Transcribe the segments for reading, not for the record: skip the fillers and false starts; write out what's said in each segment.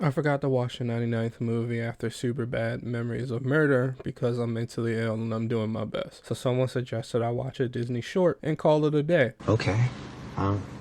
I forgot to watch the 99th movie after Super Bad Memories of Murder because I'm mentally ill and I'm doing my best. So someone suggested I watch a Disney short and call it a day. Okay.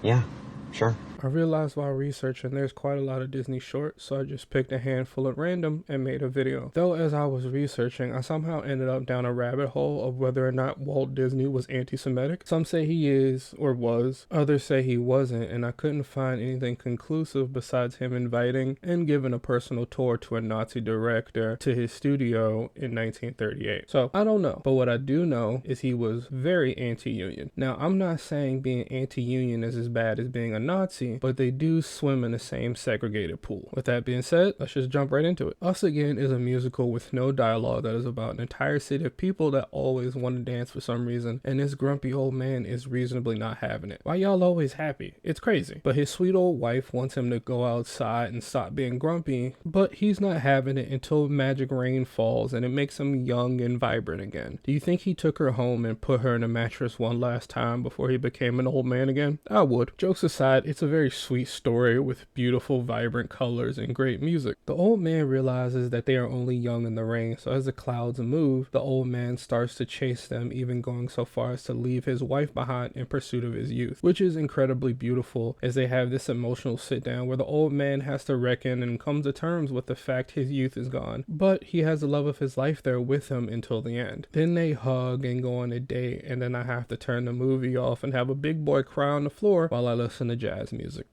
Yeah, sure. I realized while researching there's quite a lot of Disney shorts, so I just picked a handful at random and made a video. Though as I was researching, I somehow ended up down a rabbit hole of whether or not Walt Disney was anti-Semitic. Some say he is or was, others say he wasn't, and I couldn't find anything conclusive besides him inviting and giving a personal tour to a Nazi director to his studio in 1938. So I don't know, but what I do know is he was very anti-union. Now I'm not saying being anti-union is as bad as being a Nazi, but they do swim in the same segregated pool. With that being said, let's just jump right into it. Us Again is a musical with no dialogue that is about an entire city of people that always want to dance for some reason, and this grumpy old man is reasonably not having it. Why y'all always happy? It's crazy. But his sweet old wife wants him to go outside and stop being grumpy, but he's not having it until magic rain falls and it makes him young and vibrant again. Do you think he took her home and put her in a mattress one last time before he became an old man again? I would. Jokes aside, it's a very sweet story with beautiful, vibrant colors and great music. The old man realizes that they are only young in the rain, so as the clouds move, the old man starts to chase them, even going so far as to leave his wife behind in pursuit of his youth, which is incredibly beautiful as they have this emotional sit down where the old man has to reckon and come to terms with the fact his youth is gone, but he has the love of his life there with him until the end. Then they hug and go on a date, and then I have to turn the movie off and have a big boy cry on the floor while I listen to jazz music.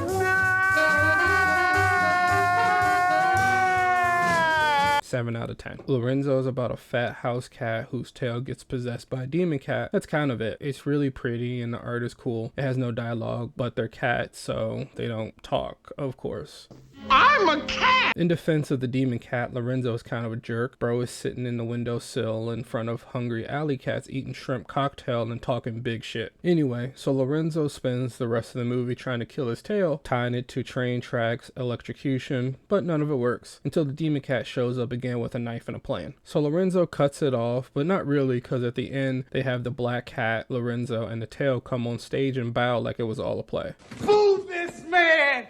7 out of 10. Lorenzo is about a fat house cat whose tail gets possessed by a demon cat. That's kind of it. It's really pretty and the art is cool. It has no dialogue, but they're cats, so they don't talk, of course. I'm a cat! In defense of the demon cat, Lorenzo is kind of a jerk. Bro is sitting in the windowsill in front of hungry alley cats eating shrimp cocktail and talking big shit. Anyway, so Lorenzo spends the rest of the movie trying to kill his tail, tying it to train tracks, electrocution, but none of it works until the demon cat shows up again with a knife and a plan. So Lorenzo cuts it off, but not really, because at the end they have the black cat, Lorenzo, and the tail come on stage and bow like it was all a play. Boo this man!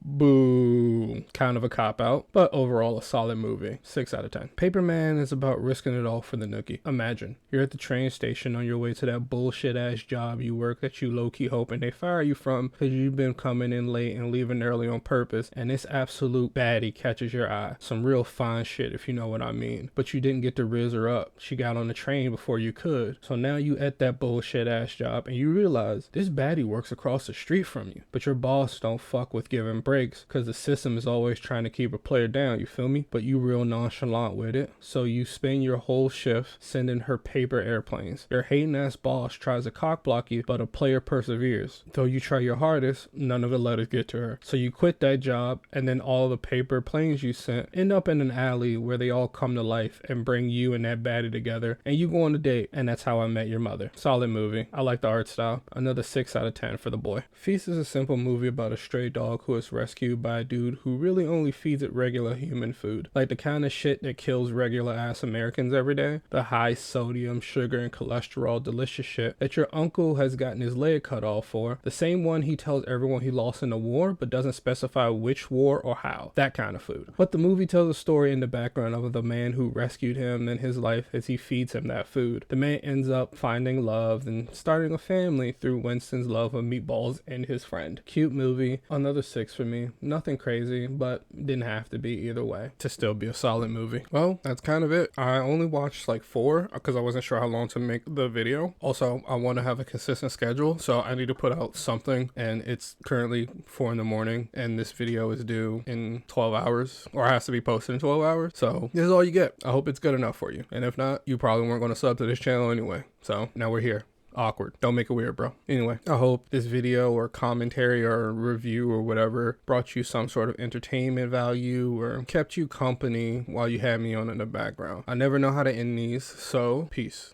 Boo. Kind of a cop-out, but overall a solid movie. 6 out of 10. Paperman is about risking it all for the nookie. Imagine, you're at the train station on your way to that bullshit-ass job you work that you low-key hoping they fire you from because you've been coming in late and leaving early on purpose, and this absolute baddie catches your eye. Some real fine shit, if you know what I mean. But you didn't get to riz her up. She got on the train before you could. So now you at that bullshit-ass job, and you realize this baddie works across the street from you, but your boss don't fuck with giving breaks because the system is always trying to keep a player down, you feel me? But you real nonchalant with it, so you spend your whole shift sending her paper airplanes. Your hating ass boss tries to cock block you, but a player perseveres. Though you try your hardest, none of the letters get to her. So you quit that job, and then all the paper planes you sent end up in an alley where they all come to life and bring you and that baddie together, and you go on a date, and that's how I met your mother. Solid movie. I like the art style. Another 6 out of 10 for the boy. Feast is a simple movie about a stray dog who is rescued by a dude who really only feeds it regular human food. Like the kind of shit that kills regular ass Americans every day. The high sodium, sugar, and cholesterol delicious shit that your uncle has gotten his leg cut off for. The same one he tells everyone he lost in the war but doesn't specify which war or how. That kind of food. But the movie tells a story in the background of the man who rescued him and his life as he feeds him that food. The man ends up finding love and starting a family through Winston's love of meatballs and his friend. Cute movie. Another 6 for me. Nothing crazy, but didn't have to be either way to still be a solid movie. Well, that's kind of it. I only watched like 4 because I wasn't sure how long to make the video. Also, I want to have a consistent schedule, so I need to put out something, and it's currently 4 in the morning, and this video is due in 12 hours, or has to be posted in 12 hours. So this is all you get. I hope it's good enough for you, and if not, you probably weren't going to sub to this channel anyway. So now we're here. Awkward. Don't make it weird, bro. Anyway, I hope this video or commentary or review or whatever brought you some sort of entertainment value or kept you company while you had me on in the background. I never know how to end these, so peace.